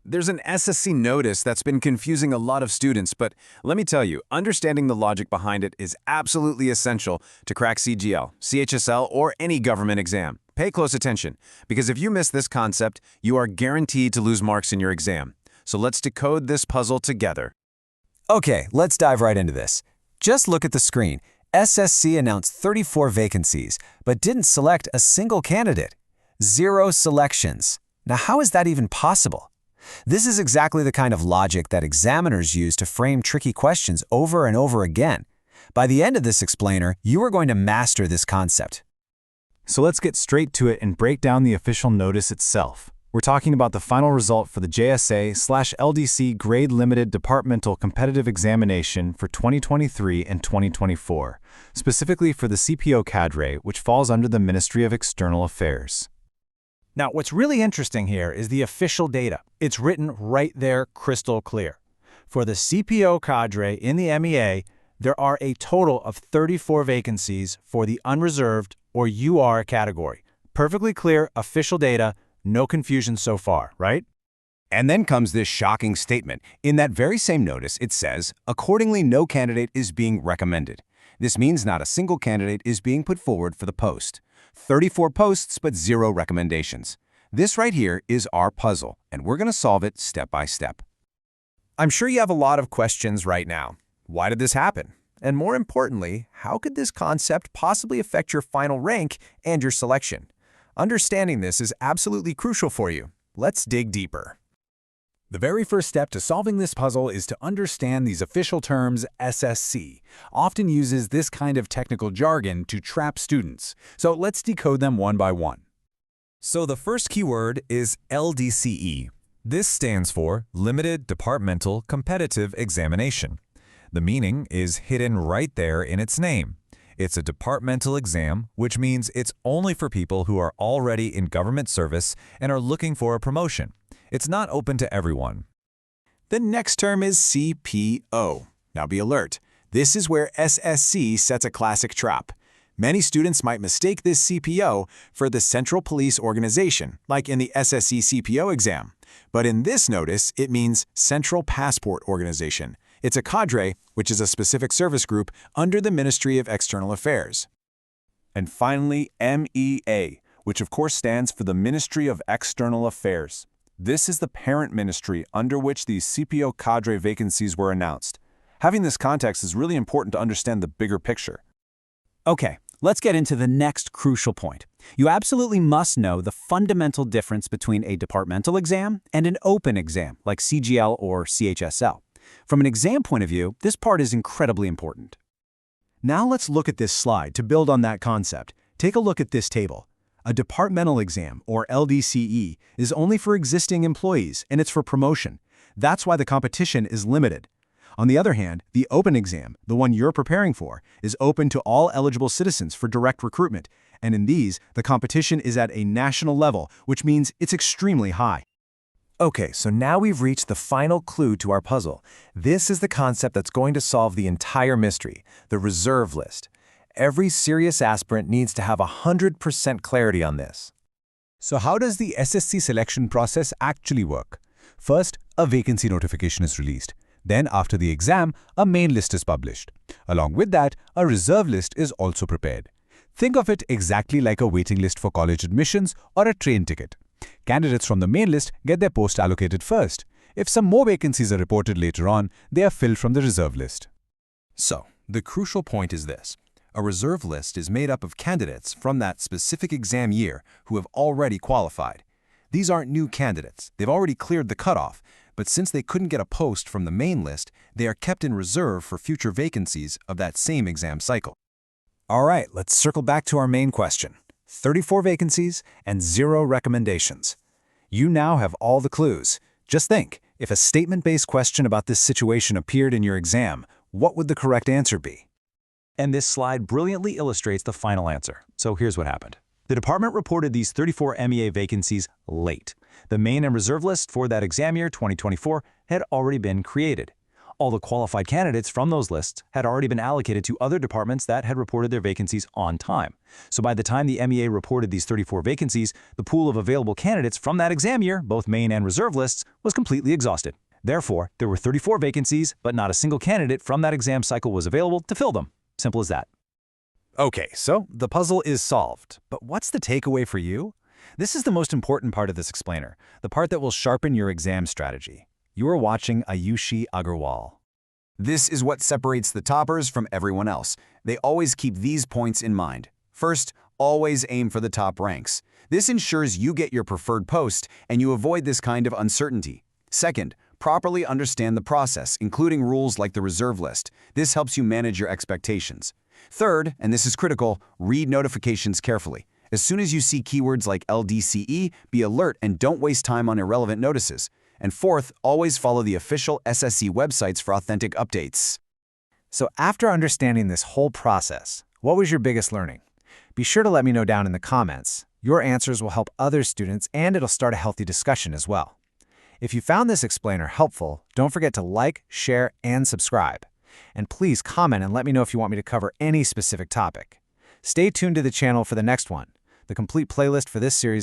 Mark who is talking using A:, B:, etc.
A: There's an SSC notice that's been confusing a lot of students, but let me tell you, understanding the logic behind it is absolutely essential to crack CGL, CHSL, or any government exam. Pay close attention, because if you miss this concept, you are guaranteed to lose marks in your exam. So let's decode this puzzle together.
B: Okay, let's dive right into this. Just look at the screen. SSC announced 34 vacancies, but didn't select a single candidate. 0 selections. Now, how is that even possible? This is exactly the kind of logic that examiners use to frame tricky questions over and over again. By the end of this explainer, you are going to master this concept.
C: So let's get straight to it and break down the official notice itself. We're talking about the final result for the JSA/LDC Grade Limited Departmental Competitive Examination for 2023 and 2024, specifically for the CPO cadre, which falls under the Ministry of External Affairs.
D: Now, what's really interesting here is the official data. It's written right there, crystal clear. For the CPO cadre in the MEA, there are a total of 34 vacancies for the unreserved or UR category. Perfectly clear, official data, no confusion so far, right?
E: And then comes this shocking statement. In that very same notice, it says, accordingly, no candidate is being recommended. This means not a single candidate is being put forward for the post. 34 posts, but 0 recommendations. This right here is our puzzle, and we're going to solve it step by step.
F: I'm sure you have a lot of questions right now. Why did this happen? And more importantly, how could this concept possibly affect your final rank and your selection? Understanding this is absolutely crucial for you. Let's dig deeper.
D: The very first step to solving this puzzle is to understand these official terms. SSC often uses this kind of technical jargon to trap students. So let's decode them one by one.
G: So the first keyword is LDCE. This stands for Limited Departmental Competitive Examination. The meaning is hidden right there in its name. It's a departmental exam, which means it's only for people who are already in government service and are looking for a promotion. It's not open to everyone.
A: The next term is CPO. Now be alert. This is where SSC sets a classic trap. Many students might mistake this CPO for the Central Police Organization, like in the SSC CPO exam. But in this notice, it means Central Passport Organization. It's a cadre, which is a specific service group under the Ministry of External Affairs.
C: And finally, MEA, which of course stands for the Ministry of External Affairs. This is the parent ministry under which these CPO cadre vacancies were announced. Having this context is really important to understand the bigger picture.
B: Okay, let's get into the next crucial point. You absolutely must know the fundamental difference between a departmental exam and an open exam, like CGL or CHSL. From an exam point of view, this part is incredibly important.
H: Now let's look at this slide to build on that concept. Take a look at this table. A departmental exam, or LDCE, is only for existing employees, and it's for promotion. That's why the competition is limited. On the other hand, the open exam, the one you're preparing for, is open to all eligible citizens for direct recruitment, and in these, the competition is at a national level, which means it's extremely high.
F: Okay, so now we've reached the final clue to our puzzle. This is the concept that's going to solve the entire mystery, the reserve list. Every serious aspirant needs to have 100% clarity on this.
I: So how does the SSC selection process actually work? First, a vacancy notification is released. Then, after the exam, a main list is published. Along with that, a reserve list is also prepared. Think of it exactly like a waiting list for college admissions or a train ticket. Candidates from the main list get their post allocated first. If some more vacancies are reported later on, they are filled from the reserve list.
E: So, the crucial point is this. A reserve list is made up of candidates from that specific exam year who have already qualified. These aren't new candidates. They've already cleared the cutoff, but since they couldn't get a post from the main list, they are kept in reserve for future vacancies of that same exam cycle.
B: All right, let's circle back to our main question. 34 vacancies and 0 recommendations. You now have all the clues. Just think, if a statement-based question about this situation appeared in your exam, what would the correct answer be?
D: And this slide brilliantly illustrates the final answer. So here's what happened. The department reported these 34 MEA vacancies late. The main and reserve list for that exam year, 2024, had already been created. All the qualified candidates from those lists had already been allocated to other departments that had reported their vacancies on time. So by the time the MEA reported these 34 vacancies, the pool of available candidates from that exam year, both main and reserve lists, was completely exhausted. Therefore, there were 34 vacancies, but not a single candidate from that exam cycle was available to fill them. Simple as that.
F: Okay, so the puzzle is solved. But what's the takeaway for you? This is the most important part of this explainer, the part that will sharpen your exam strategy. You are watching Ayushi Agarwal.
A: This is what separates the toppers from everyone else. They always keep these points in mind. First, always aim for the top ranks. This ensures you get your preferred post and you avoid this kind of uncertainty. Second, properly understand the process, including rules like the reserve list. This helps you manage your expectations. Third, and this is critical, read notifications carefully. As soon as you see keywords like LDCE, be alert and don't waste time on irrelevant notices. And fourth, always follow the official SSC websites for authentic updates.
F: So after understanding this whole process, what was your biggest learning? Be sure to let me know down in the comments. Your answers will help other students and it'll start a healthy discussion as well. If you found this explainer helpful, don't forget to like, share, and subscribe. And please comment and let me know if you want me to cover any specific topic. Stay tuned to the channel for the next one. The complete playlist for this series